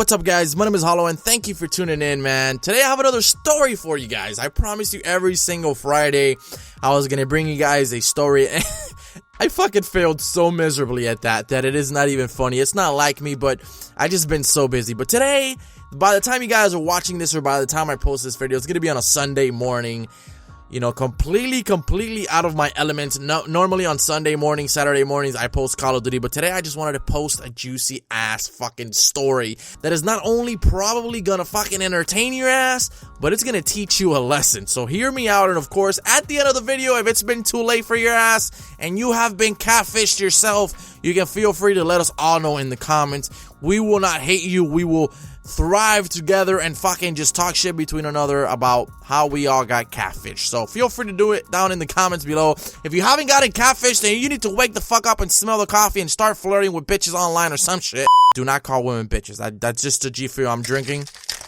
What's up, guys? My name is Hollow, and thank you for tuning in, man. Today I have another story for you guys. I promised you every single Friday I was gonna bring you guys a story. I fucking failed so miserably at that it is not even funny. It's not like me, but I just been so busy. But today, by the time you guys are watching this, or by the time I post this video, it's gonna be on a Sunday morning. You know, completely out of my element. No, normally on Sunday mornings, Saturday mornings, I post Call of Duty, but today I just wanted to post a juicy ass fucking story that is not only probably gonna fucking entertain your ass, but it's gonna teach you a lesson. So hear me out, and of course, at the end of the video, if it's been too late for your ass and you have been catfished yourself, you can feel free to let us all know in the comments. We will not hate you. We will thrive together and fucking just talk shit between another about how we all got catfished. So feel free to do it down in the comments below. If you haven't gotten catfished, then you need to wake the fuck up and smell the coffee and start flirting with bitches online or some shit. Do not call women bitches. That's just a GFUEL I'm drinking.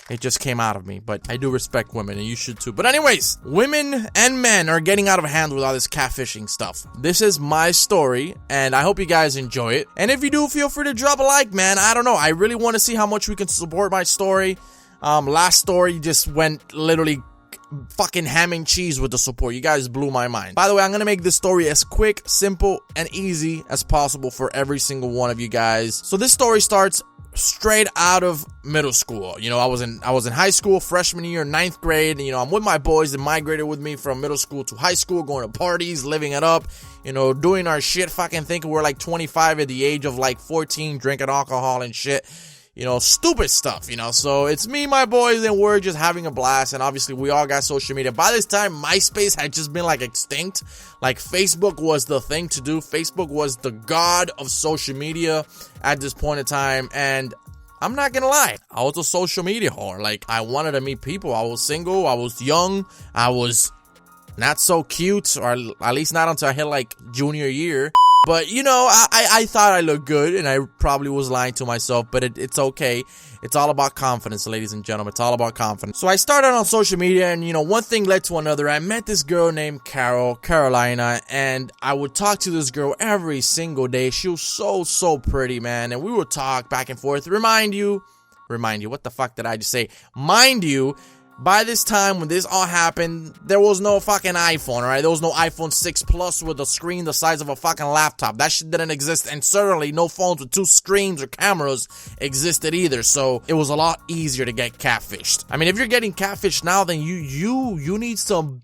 It just came out of me, but I do respect women, and you should too. But anyways, women and men are getting out of hand with all this catfishing stuff. This is my story, and I hope you guys enjoy it. And if you do, feel free to drop a like, man. I don't know. I really want to see how much we can support my story. Last story just went literally fucking ham and cheese with the support. You guys blew my mind. By the way, I'm gonna make this story as quick, simple, and easy as possible for every single one of you guys. So this story starts straight out of middle school. You know, I was in high school, freshman year, 9th grade. And, you know, I'm with my boys that migrated with me from middle school to high school, going to parties, living it up, you know, doing our shit, fucking thinking we're like 25 at the age of like 14, drinking alcohol and shit. You know, stupid stuff, you know. So it's me, my boys, and we're just having a blast. And obviously we all got social media. By this time, MySpace had just been like extinct. Like, Facebook was the thing to do. Facebook was the god of social media at this point in time. And I'm not gonna lie, I was a social media whore. Like, I wanted to meet people. I was single, I was young, I was not so cute, or at least not until I hit like junior year. But, you know, I thought I looked good, and I probably was lying to myself, but it's okay. It's all about confidence, ladies and gentlemen. It's all about confidence. So I started on social media, and, you know, one thing led to another. I met this girl named Carolina, and I would talk to this girl every single day. She was so pretty, man, and we would talk back and forth. Remind you, what the fuck did I just say? Mind you, by this time, when this all happened, there was no fucking iPhone, alright? There was no iPhone 6 Plus with a screen the size of a fucking laptop. That shit didn't exist, and certainly no phones with 2 screens or cameras existed either, so it was a lot easier to get catfished. I mean, if you're getting catfished now, then you need some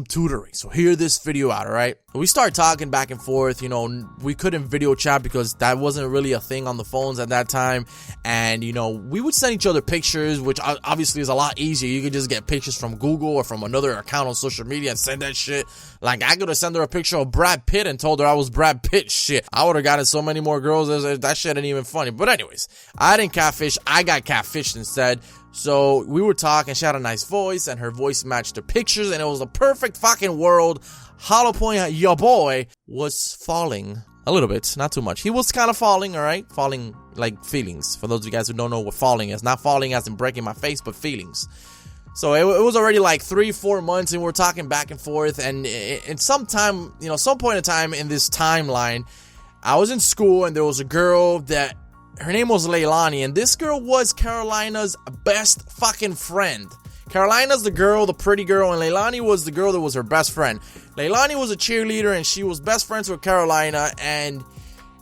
tutoring. So hear this video out, alright? We start talking back and forth. You know, we couldn't video chat because that wasn't really a thing on the phones at that time. And, you know, we would send each other pictures, which obviously is a lot easier. You could just get pictures from Google or from another account on social media and send that shit. Like, I could have sent her a picture of Brad Pitt and told her I was Brad Pitt. Shit, I would have gotten so many more girls. That shit ain't even funny. But anyways, I didn't catfish. I got catfished instead. So we were talking, she had a nice voice, and her voice matched the pictures, and it was a perfect fucking world. HollowPoiint, your boy, was falling a little bit, not too much. He was kind of falling, alright? Falling like feelings. For those of you guys who don't know what falling is. Not falling as in breaking my face, but feelings. So it was already like 3-4 months, and we're talking back and forth, and in some time, you know, some point in time in this timeline, I was in school, and there was a girl that, her name was Leilani, and this girl was Carolina's best fucking friend. Carolina's the girl, the pretty girl, and Leilani was the girl that was her best friend. Leilani was a cheerleader, and she was best friends with Carolina, and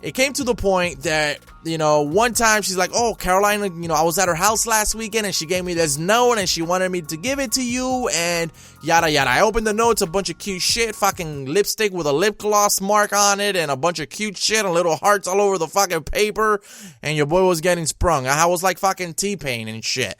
it came to the point that, you know, one time she's like, oh, Carolina, you know, I was at her house last weekend, and she gave me this note, and she wanted me to give it to you, and yada yada. I opened the note, it's a bunch of cute shit, fucking lipstick with a lip gloss mark on it, and a bunch of cute shit, and little hearts all over the fucking paper, and your boy was getting sprung. I was like fucking T-Pain and shit.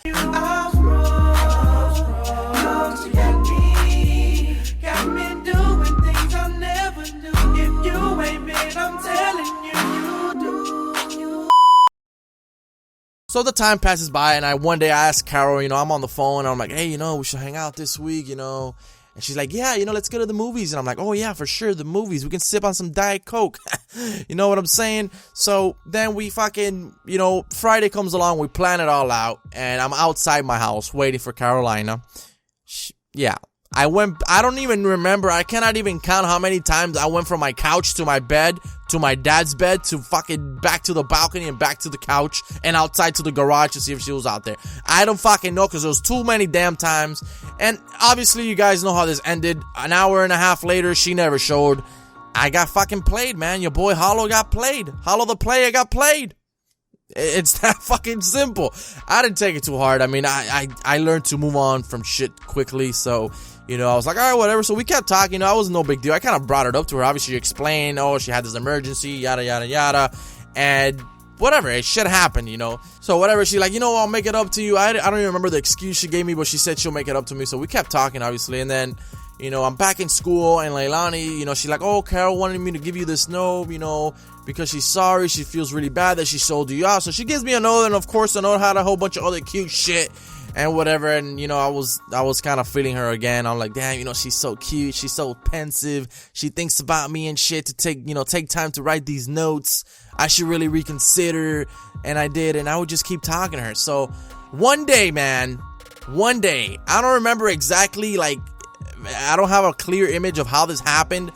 So the time passes by, and one day I asked Carol, you know, I'm on the phone, and I'm like, hey, you know, we should hang out this week, you know. And she's like, yeah, you know, let's go to the movies. And I'm like, oh yeah, for sure, the movies. We can sip on some Diet Coke. You know what I'm saying? So then we fucking, you know, Friday comes along, we plan it all out, and I'm outside my house waiting for Carolina. Yeah, I don't even remember. I cannot even count how many times I went from my couch to my bed, to my dad's bed, to fucking back to the balcony and back to the couch and outside to the garage to see if she was out there. I don't fucking know because there was too many damn times. And obviously you guys know how this ended. An hour and a half later, she never showed. I got fucking played, man. Your boy Hollow got played. Hollow the player got played. It's that fucking simple. I didn't take it too hard. I mean, I learned to move on from shit quickly, so, you know, I was like, alright, whatever. So we kept talking, you know, I was no big deal. I kind of brought it up to her. Obviously, she explained, oh, she had this emergency, yada, yada, yada, and whatever, it should happen, you know. So whatever, she like, you know, I'll make it up to you. I don't even remember the excuse she gave me, but she said she'll make it up to me. So we kept talking, obviously, and then, you know, I'm back in school, and Leilani, you know, she's like, oh, Carol wanted me to give you this note, you know, because she's sorry, she feels really bad that she sold you out. So she gives me a note, and of course the note had a whole bunch of other cute shit and whatever. And, you know, I was kind of feeling her again. I'm like, damn, you know, she's so cute, she's so pensive, she thinks about me and shit to take time to write these notes. I should really reconsider. And I did, and I would just keep talking to her. So one day, man, I don't remember exactly, like, I don't have a clear image of how this happened,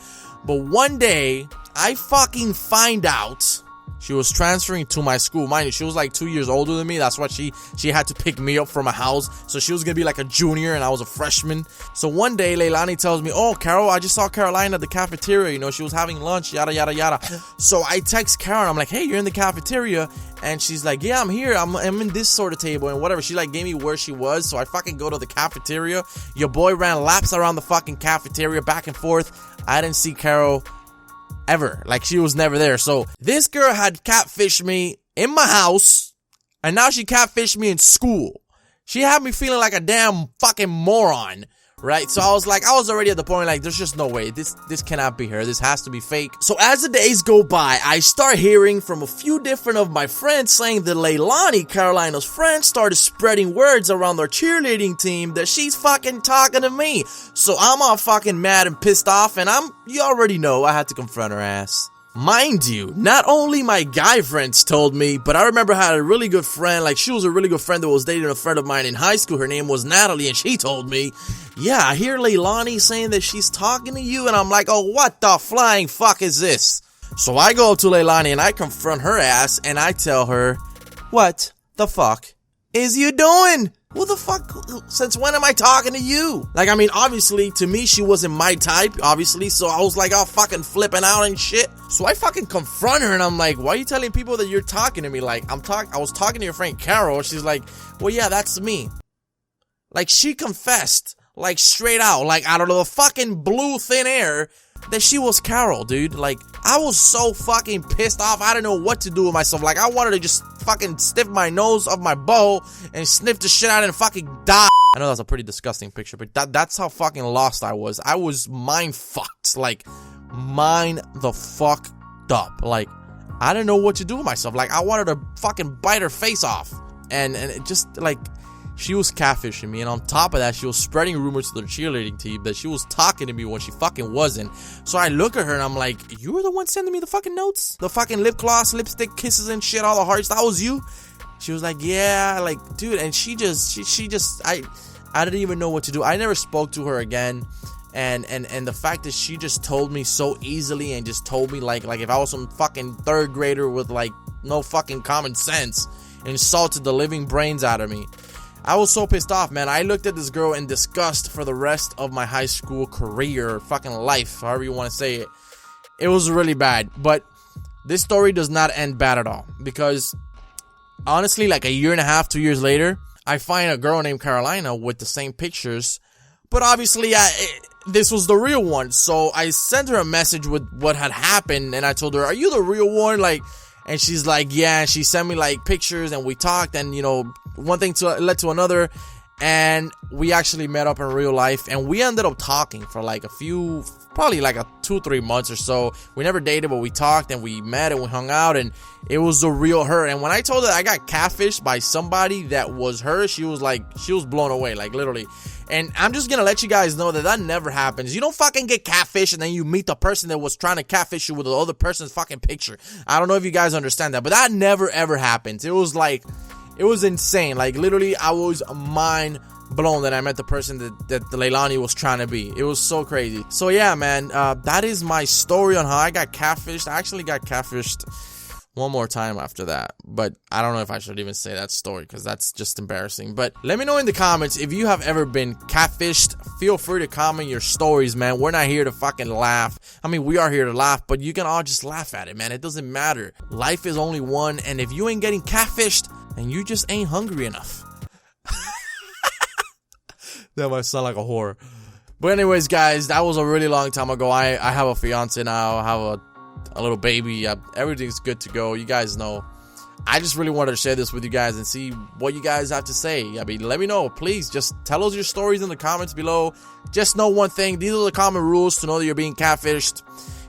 but one day I fucking find out she was transferring to my school. Mind you, she was like 2 years older than me. That's why she had to pick me up from a house. So she was gonna be like a junior and I was a freshman. So one day Leilani tells me, oh, Carol, I just saw Caroline at the cafeteria, you know, she was having lunch, yada yada yada. So I text Carol, I'm like, hey, you're in the cafeteria? And she's like, yeah, I'm here, I'm in this sort of table and whatever. She like gave me where she was. So I fucking go to the cafeteria. Your boy ran laps around the fucking cafeteria back and forth. I didn't see Carol ever. Like, she was never there. So this girl had catfished me in my house, and now she catfished me in school. She had me feeling like a damn fucking moron, right? So I was already at the point, like, there's just no way. This cannot be her. This has to be fake. So as the days go by, I start hearing from a few different of my friends saying that Leilani, Carolina's friend, started spreading words around their cheerleading team that she's fucking talking to me. So I'm all fucking mad and pissed off, and you already know, I had to confront her ass. Mind you, not only my guy friends told me, but I remember I had a really good friend, like, she was a really good friend that was dating a friend of mine in high school. Her name was Natalie, and she told me, yeah, I hear Leilani saying that she's talking to you, and I'm like, oh, what the flying fuck is this? So I go up to Leilani, and I confront her ass, and I tell her, what the fuck is you doing? Who the fuck, since when am I talking to you? Like, I mean, obviously, to me, she wasn't my type, obviously, so I was like, all fucking flipping out and shit. So I fucking confront her, and I'm like, why are you telling people that you're talking to me? Like, I was talking to your friend Carol. She's like, well, yeah, that's me. Like, she confessed, like, straight out, like, out of the fucking blue thin air, that she was Carol, dude. Like, I was so fucking pissed off, I didn't know what to do with myself. Like, I wanted to just fucking sniff my nose of my bow and sniff the shit out and fucking die. I know that's a pretty disgusting picture, but that's how fucking lost I was. I was mind fucked, like, mind the fuck up. Like, I didn't know what to do with myself. Like, I wanted to fucking bite her face off. And it just, like, she was catfishing me, and on top of that, she was spreading rumors to the cheerleading team that she was talking to me when she fucking wasn't. So I look at her and I'm like, you were the one sending me the fucking notes? The fucking lip gloss, lipstick, kisses and shit, all the hearts, that was you? She was like, yeah, like, dude, and she just, I didn't even know what to do. I never spoke to her again. And the fact that she just told me so easily and just told me like if I was some fucking third grader with like no fucking common sense, insulted the living brains out of me. I was so pissed off, man. I looked at this girl in disgust for the rest of my high school career, fucking life, however you want to say it. It was really bad, but this story does not end bad at all, because honestly, like a year and a half, 2 years later, I find a girl named Carolina with the same pictures, but obviously this was the real one. So I sent her a message with what had happened, and I told her, are you the real one? Like, and she's like, yeah, and she sent me like pictures, and we talked, and you know, one thing led to another, and we actually met up in real life, and we ended up talking for like a few, probably like 2-3 months or so. We never dated, but we talked and we met and we hung out, and it was the real her. And when I told her I got catfished by somebody that was her, she was blown away, like literally. And I'm just gonna let you guys know that never happens. You don't fucking get catfished and then you meet the person that was trying to catfish you with the other person's fucking picture. I don't know if you guys understand that, but that never ever happens. It was insane. Like literally, I was mind blown that I met the person that the Leilani was trying to be. It was so crazy. So yeah, man, that is my story on how I got catfished. I actually got catfished one more time after that, but I don't know if I should even say that story because that's just embarrassing. But let me know in the comments if you have ever been catfished. Feel free to comment your stories, man. We're not here to fucking laugh. I mean, we are here to laugh, but you can all just laugh at it, man. It doesn't matter. Life is only one, and if you ain't getting catfished, then you just ain't hungry enough. That might sound like a whore. But anyways, guys, that was a really long time ago. I have a fiance now. I have a little baby. Everything's good to go. You guys know. I just really wanted to share this with you guys and see what you guys have to say. I mean, let me know. Please, just tell us your stories in the comments below. Just know one thing. These are the common rules to know that you're being catfished.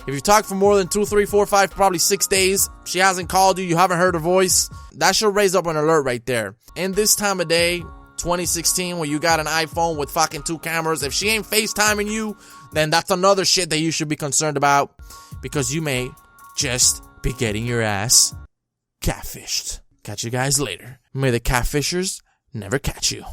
If you talk for more than 2, 3, 4, 5, probably 6 days, she hasn't called you, you haven't heard her voice, that should raise up an alert right there. In this time of day, 2016, when you got an iPhone with fucking 2 cameras, if she ain't FaceTiming you, then that's another shit that you should be concerned about, because you may just be getting your ass catfished. Catch you guys later. May the catfishers never catch you.